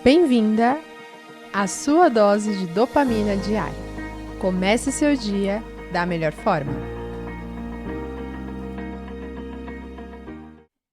Bem-vinda à sua dose de dopamina diária. Comece seu dia da melhor forma.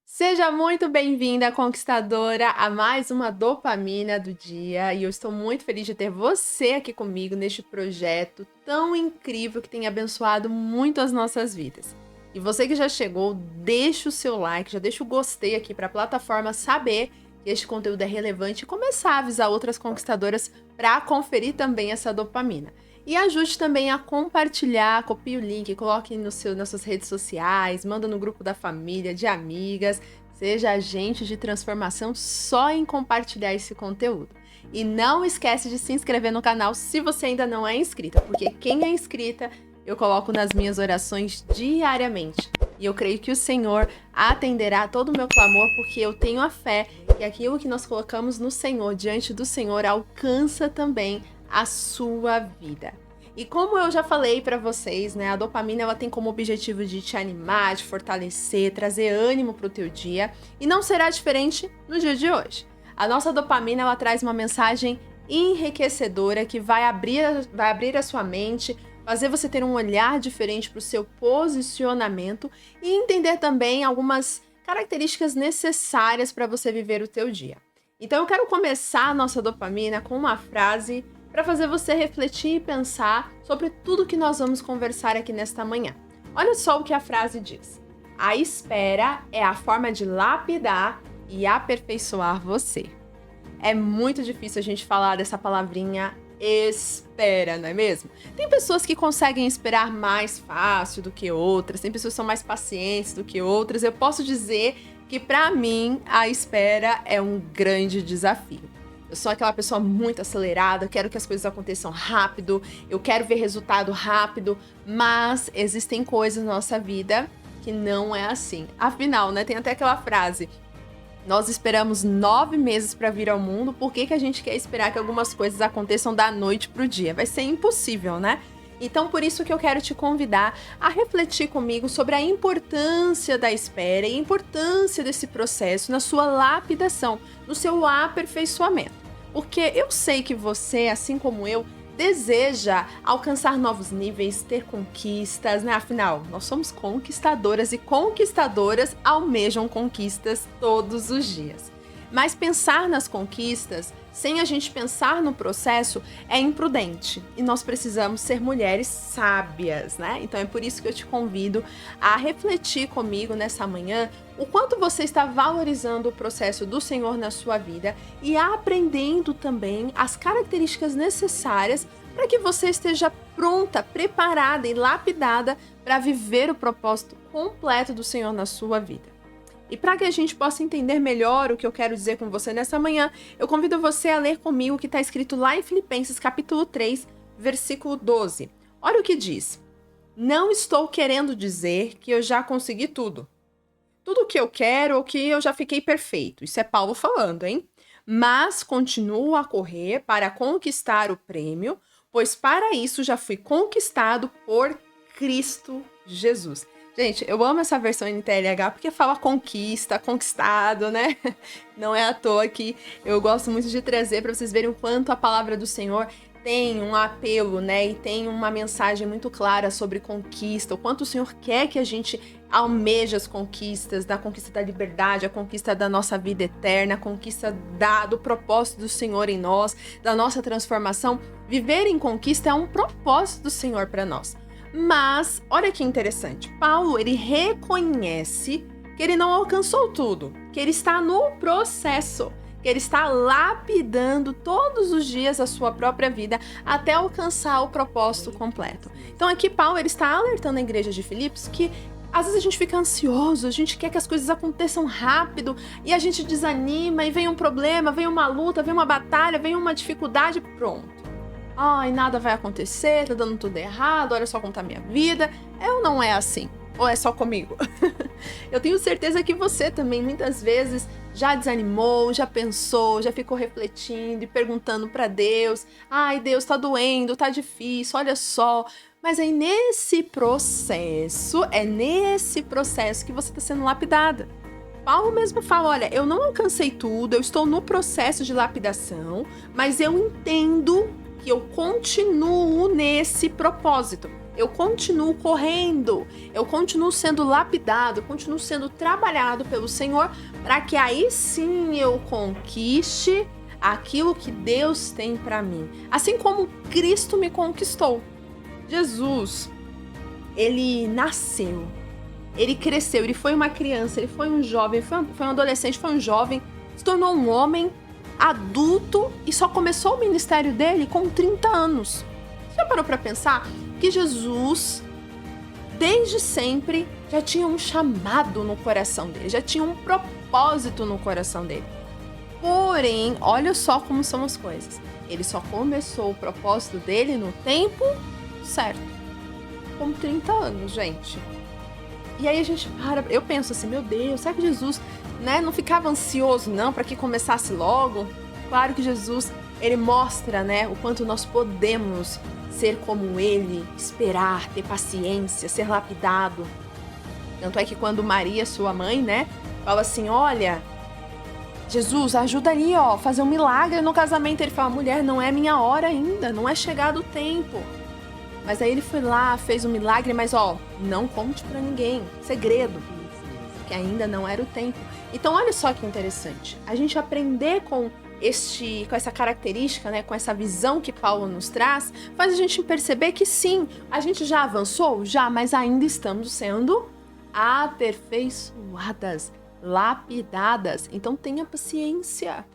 Seja muito bem-vinda, conquistadora, a mais uma dopamina do dia. E eu estou muito feliz de ter você aqui comigo neste projeto tão incrível que tem abençoado muito as nossas vidas. E você que já chegou, deixa o seu like, já deixa o gostei aqui para a plataforma saber que este conteúdo é relevante e começar a avisar outras conquistadoras para conferir também essa dopamina. E ajude também a compartilhar, copie o link, coloque nas suas redes sociais, manda no grupo da família, de amigas, seja agente de transformação só em compartilhar esse conteúdo. E não esquece de se inscrever no canal se você ainda não é inscrita, porque quem é inscrita eu coloco nas minhas orações diariamente. E eu creio que o Senhor atenderá todo o meu clamor, porque eu tenho a fé que aquilo que nós colocamos no Senhor, diante do Senhor, alcança também a sua vida. E como eu já falei para vocês, né, a dopamina ela tem como objetivo de te animar, de fortalecer, trazer ânimo para o teu dia, e não será diferente no dia de hoje. A nossa dopamina ela traz uma mensagem enriquecedora que vai abrir a sua mente, fazer você ter um olhar diferente para o seu posicionamento e entender também algumas características necessárias para você viver o teu dia. Então eu quero começar a nossa dopamina com uma frase para fazer você refletir e pensar sobre tudo que nós vamos conversar aqui nesta manhã. Olha só o que a frase diz. A espera é a forma de lapidar e aperfeiçoar você. É muito difícil a gente falar dessa palavrinha espera, não é mesmo? Tem pessoas que conseguem esperar mais fácil do que outras, tem pessoas que são mais pacientes do que outras. Eu posso dizer que para mim a espera é um grande desafio. Eu sou aquela pessoa muito acelerada, eu quero que as coisas aconteçam rápido, eu quero ver resultado rápido, mas existem coisas na nossa vida que não é assim. Afinal, né, tem até aquela frase: nós esperamos 9 meses para vir ao mundo, por que a gente quer esperar que algumas coisas aconteçam da noite para o dia? Vai ser impossível, né? Então, por isso que eu quero te convidar a refletir comigo sobre a importância da espera e a importância desse processo na sua lapidação, no seu aperfeiçoamento. Porque eu sei que você, assim como eu, deseja alcançar novos níveis, ter conquistas, né? Afinal, nós somos conquistadoras e conquistadoras almejam conquistas todos os dias. Mas pensar nas conquistas, sem a gente pensar no processo, é imprudente. E nós precisamos ser mulheres sábias, né? Então é por isso que eu te convido a refletir comigo nessa manhã o quanto você está valorizando o processo do Senhor na sua vida e aprendendo também as características necessárias para que você esteja pronta, preparada e lapidada para viver o propósito completo do Senhor na sua vida. E para que a gente possa entender melhor o que eu quero dizer com você nessa manhã, eu convido você a ler comigo o que está escrito lá em Filipenses capítulo 3, versículo 12. Olha o que diz: não estou querendo dizer que eu já consegui tudo. Tudo o que eu quero ou que eu já fiquei perfeito. Isso é Paulo falando, hein? Mas continuo a correr para conquistar o prêmio, pois para isso já fui conquistado por Cristo Jesus. Gente, eu amo essa versão NTLH porque fala conquista, conquistado, né? Não é à toa que eu gosto muito de trazer para vocês verem o quanto a palavra do Senhor tem um apelo, né? E tem uma mensagem muito clara sobre conquista, o quanto o Senhor quer que a gente almeje as conquistas, da conquista da liberdade, a conquista da nossa vida eterna, a conquista do propósito do Senhor em nós, da nossa transformação. Viver em conquista é um propósito do Senhor para nós. Mas, olha que interessante, Paulo, ele reconhece que ele não alcançou tudo, que ele está no processo, que ele está lapidando todos os dias a sua própria vida até alcançar o propósito completo. Então aqui Paulo ele está alertando a igreja de Filipos que às vezes a gente fica ansioso, a gente quer que as coisas aconteçam rápido e a gente desanima e vem um problema, vem uma luta, vem uma batalha, vem uma dificuldade, pronto. Ai, nada vai acontecer, tá dando tudo errado, olha só como tá a minha vida. Ou não é assim? Ou é só comigo? Eu tenho certeza que você também muitas vezes já desanimou, já pensou, já ficou refletindo e perguntando para Deus: ai, Deus, tá doendo, tá difícil, olha só. Mas aí é nesse processo que você está sendo lapidada. Paulo mesmo fala, olha, eu não alcancei tudo, eu estou no processo de lapidação, mas eu entendo que eu continuo nesse propósito. Eu continuo correndo, eu continuo sendo lapidado, eu continuo sendo trabalhado pelo Senhor, para que aí sim eu conquiste aquilo que Deus tem para mim. Assim como Cristo me conquistou. Jesus, ele nasceu, ele cresceu, ele foi uma criança, ele foi um jovem, foi um adolescente, foi um jovem, se tornou um homem adulto e só começou o ministério dele com 30 anos. Você já parou para pensar que Jesus, desde sempre, já tinha um chamado no coração dele, já tinha um propósito no coração dele? Porém, olha só como são as coisas. Ele só começou o propósito dele no tempo certo. Com 30 anos, gente. E aí a gente eu penso assim, meu Deus, será que Jesus, não ficava ansioso, não, para que começasse logo? Claro que Jesus, ele mostra, o quanto nós podemos ser como ele, esperar, ter paciência, ser lapidado. Tanto é que quando Maria, sua mãe, fala assim, olha, Jesus, ajuda ali, fazer um milagre no casamento. Ele fala, mulher, não é minha hora ainda, não é chegado o tempo. Mas aí ele foi lá, fez um milagre, mas não conte pra ninguém, segredo, que ainda não era o tempo. Então olha só que interessante, a gente aprender com essa característica, com essa visão que Paulo nos traz, faz a gente perceber que sim, a gente já avançou, já, mas ainda estamos sendo aperfeiçoadas, lapidadas. Então tenha paciência.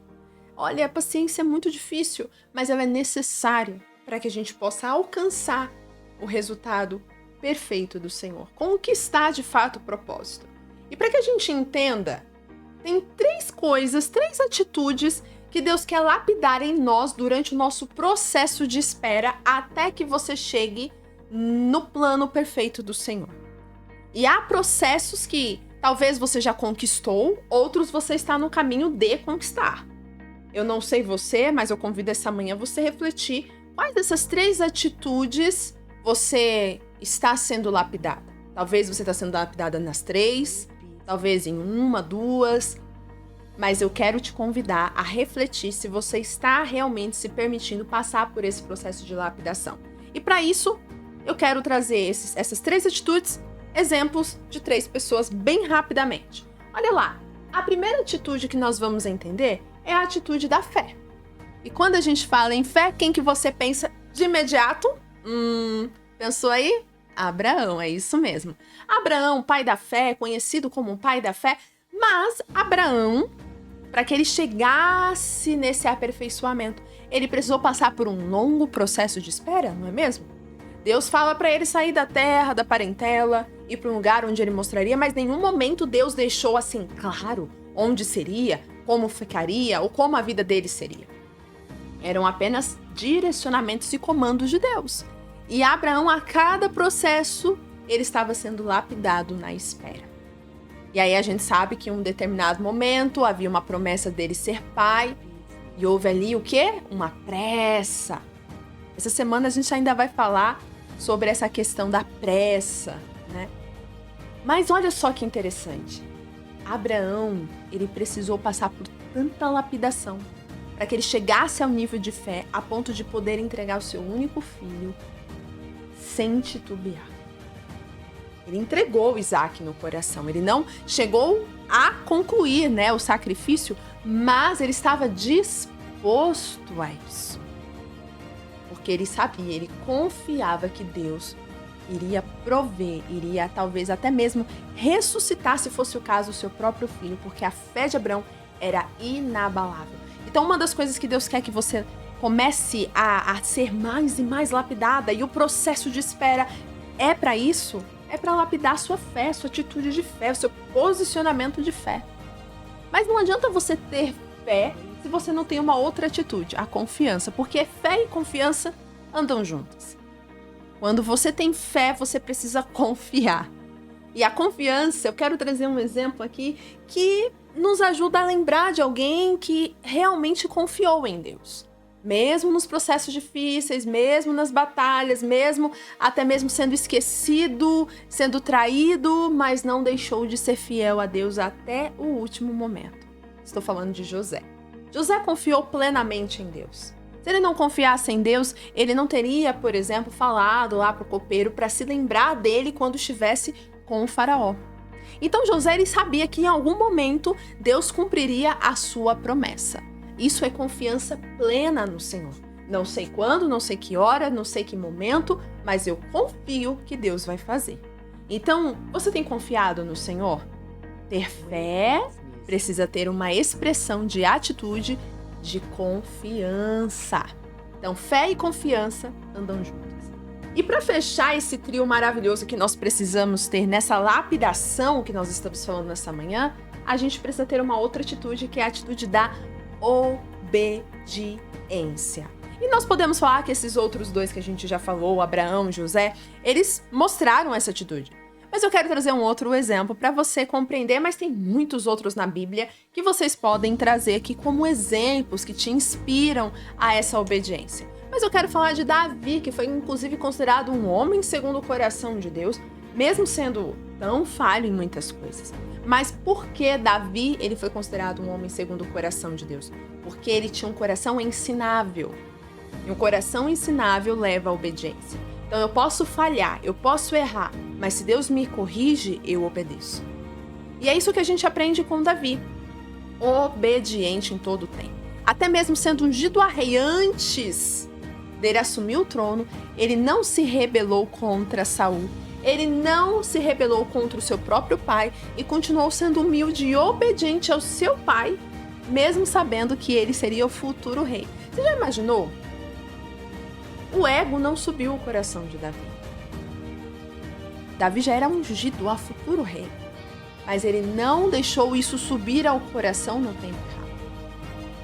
Olha, a paciência é muito difícil, mas ela é necessária para que a gente possa alcançar o resultado perfeito do Senhor, conquistar de fato o propósito. E para que a gente entenda, tem 3 atitudes que Deus quer lapidar em nós durante o nosso processo de espera até que você chegue no plano perfeito do Senhor. E há processos que talvez você já conquistou, outros você está no caminho de conquistar. Eu não sei você, mas eu convido essa manhã você refletir quais dessas 3 atitudes você está sendo lapidada. Talvez você está sendo lapidada nas 3, talvez em 1, 2, mas eu quero te convidar a refletir se você está realmente se permitindo passar por esse processo de lapidação. E para isso, eu quero trazer essas 3 atitudes, exemplos de 3 pessoas bem rapidamente. Olha lá, a primeira atitude que nós vamos entender é a atitude da fé. E quando a gente fala em fé, quem que você pensa de imediato? Pensou aí? Abraão, é isso mesmo. Abraão, pai da fé, conhecido como o pai da fé, mas Abraão, para que ele chegasse nesse aperfeiçoamento, ele precisou passar por um longo processo de espera, não é mesmo? Deus fala para ele sair da terra, da parentela, ir para um lugar onde ele mostraria, mas em nenhum momento Deus deixou assim claro onde seria, como ficaria ou como a vida dele seria. Eram apenas direcionamentos e comandos de Deus. E Abraão, a cada processo, ele estava sendo lapidado na espera. E aí a gente sabe que em um determinado momento havia uma promessa dele ser pai. E houve ali o quê? Uma pressa. Essa semana a gente ainda vai falar sobre essa questão da pressa, Mas olha só que interessante. Abraão, ele precisou passar por tanta lapidação para que ele chegasse ao nível de fé a ponto de poder entregar o seu único filho sem titubear. Ele entregou Isaac no coração. Ele não chegou a concluir, o sacrifício, mas ele estava disposto a isso. Porque ele sabia, ele confiava que Deus iria prover, iria talvez até mesmo ressuscitar, se fosse o caso, o seu próprio filho, porque a fé de Abraão era inabalável. Então, uma das coisas que Deus quer que você comece a ser mais e mais lapidada, e o processo de espera é para isso, é para lapidar sua fé, sua atitude de fé, o seu posicionamento de fé. Mas não adianta você ter fé se você não tem uma outra atitude, a confiança, porque fé e confiança andam juntas. Quando você tem fé, você precisa confiar. E a confiança, eu quero trazer um exemplo aqui que nos ajuda a lembrar de alguém que realmente confiou em Deus. mesmo nos processos difíceis, mesmo nas batalhas, mesmo até mesmo sendo esquecido, sendo traído, mas não deixou de ser fiel a Deus até o último momento. Estou falando de José. José confiou plenamente em Deus. Se ele não confiasse em Deus, ele não teria, por exemplo, falado lá para o copeiro para se lembrar dele quando estivesse com o faraó. Então José ele sabia que em algum momento Deus cumpriria a sua promessa. Isso é confiança plena no Senhor. Não sei quando, não sei que hora, não sei que momento, mas eu confio que Deus vai fazer. Então, você tem confiado no Senhor? Ter fé precisa ter uma expressão de atitude de confiança. Então, fé e confiança andam juntas. E para fechar esse trio maravilhoso que nós precisamos ter nessa lapidação que nós estamos falando nessa manhã, a gente precisa ter uma outra atitude, que é a atitude da obediência. E nós podemos falar que esses outros dois que a gente já falou, Abraão e José, eles mostraram essa atitude. Mas eu quero trazer um outro exemplo para você compreender, mas tem muitos outros na Bíblia que vocês podem trazer aqui como exemplos que te inspiram a essa obediência. Mas eu quero falar de Davi, que foi inclusive considerado um homem segundo o coração de Deus, mesmo sendo tão falho em muitas coisas. Mas por que Davi ele foi considerado um homem segundo o coração de Deus? Porque ele tinha um coração ensinável. E um coração ensinável leva à obediência. Então eu posso falhar, eu posso errar, mas se Deus me corrige, eu obedeço. E é isso que a gente aprende com Davi. Obediente em todo o tempo. Até mesmo sendo ungido a rei antes dele assumir o trono, ele não se rebelou contra Saul. Ele não se rebelou contra o seu próprio pai e continuou sendo humilde e obediente ao seu pai, mesmo sabendo que ele seria o futuro rei. Você já imaginou? O ego não subiu o coração de Davi. Davi já era ungido a futuro rei, mas ele não deixou isso subir ao coração no tempo errado.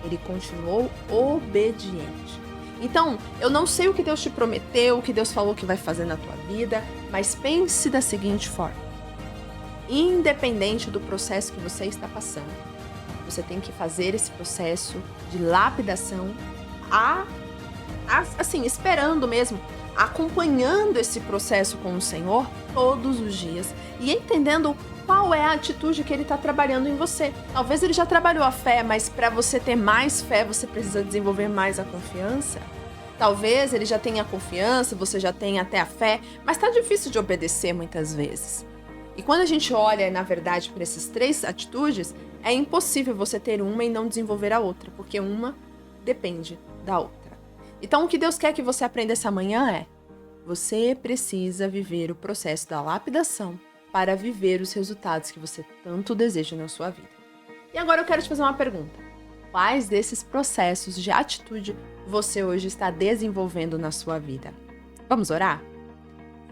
Ele continuou obediente. Então, eu não sei o que Deus te prometeu, o que Deus falou que vai fazer na tua vida, mas pense da seguinte forma. Independente do processo que você está passando, você tem que fazer esse processo de lapidação assim, esperando mesmo, acompanhando esse processo com o Senhor todos os dias e entendendo qual é a atitude que Ele está trabalhando em você. Talvez Ele já trabalhou a fé, mas para você ter mais fé, você precisa desenvolver mais a confiança. Talvez Ele já tenha a confiança, você já tenha até a fé, mas está difícil de obedecer muitas vezes. E quando a gente olha, na verdade, para essas três atitudes, é impossível você ter uma e não desenvolver a outra, porque uma depende da outra. Então, o que Deus quer que você aprenda essa manhã é: você precisa viver o processo da lapidação para viver os resultados que você tanto deseja na sua vida. E agora eu quero te fazer uma pergunta. Quais desses processos de atitude você hoje está desenvolvendo na sua vida? Vamos orar?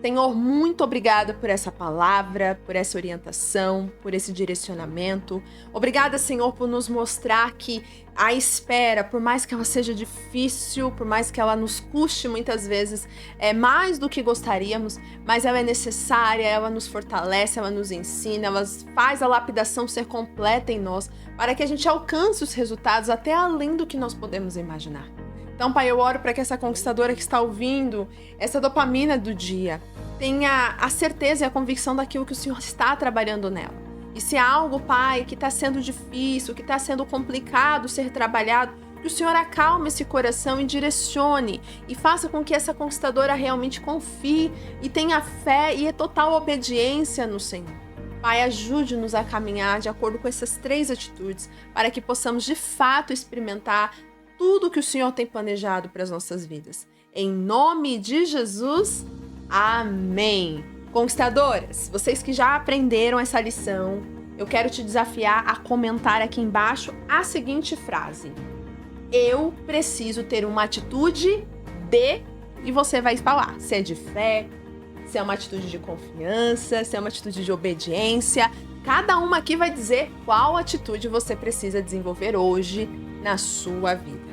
Senhor, muito obrigada por essa palavra, por essa orientação, por esse direcionamento. Obrigada, Senhor, por nos mostrar que a espera, por mais que ela seja difícil, por mais que ela nos custe muitas vezes, é mais do que gostaríamos, mas ela é necessária, ela nos fortalece, ela nos ensina, ela faz a lapidação ser completa em nós, para que a gente alcance os resultados até além do que nós podemos imaginar. Então, Pai, eu oro para que essa conquistadora que está ouvindo, essa dopamina do dia, tenha a certeza e a convicção daquilo que o Senhor está trabalhando nela. E se há algo, Pai, que está sendo difícil, que está sendo complicado ser trabalhado, que o Senhor acalme esse coração e direcione e faça com que essa conquistadora realmente confie e tenha fé e total obediência no Senhor. Pai, ajude-nos a caminhar de acordo com essas três atitudes, para que possamos de fato experimentar tudo que o Senhor tem planejado para as nossas vidas. Em nome de Jesus, amém. Conquistadoras, vocês que já aprenderam essa lição, eu quero te desafiar a comentar aqui embaixo a seguinte frase: eu preciso ter uma atitude de... E você vai falar se é de fé, se é uma atitude de confiança, se é uma atitude de obediência. Cada uma aqui vai dizer qual atitude você precisa desenvolver hoje na sua vida.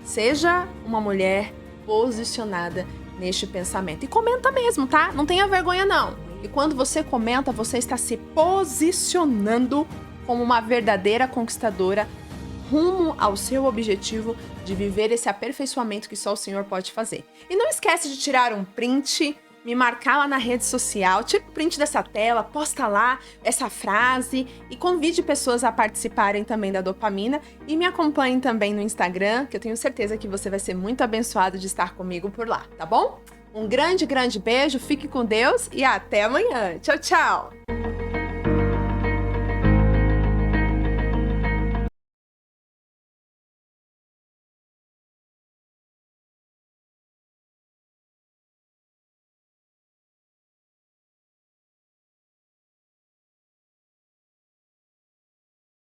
Seja uma mulher posicionada neste pensamento. E comenta mesmo, tá? Não tenha vergonha, não. E quando você comenta, você está se posicionando como uma verdadeira conquistadora rumo ao seu objetivo de viver esse aperfeiçoamento que só o Senhor pode fazer. E não esquece de tirar um print, me marcar lá na rede social, tira um print dessa tela, posta lá essa frase e convide pessoas a participarem também da dopamina e me acompanhem também no Instagram, que eu tenho certeza que você vai ser muito abençoado de estar comigo por lá, tá bom? Um grande, grande beijo, fique com Deus e até amanhã. Tchau, tchau!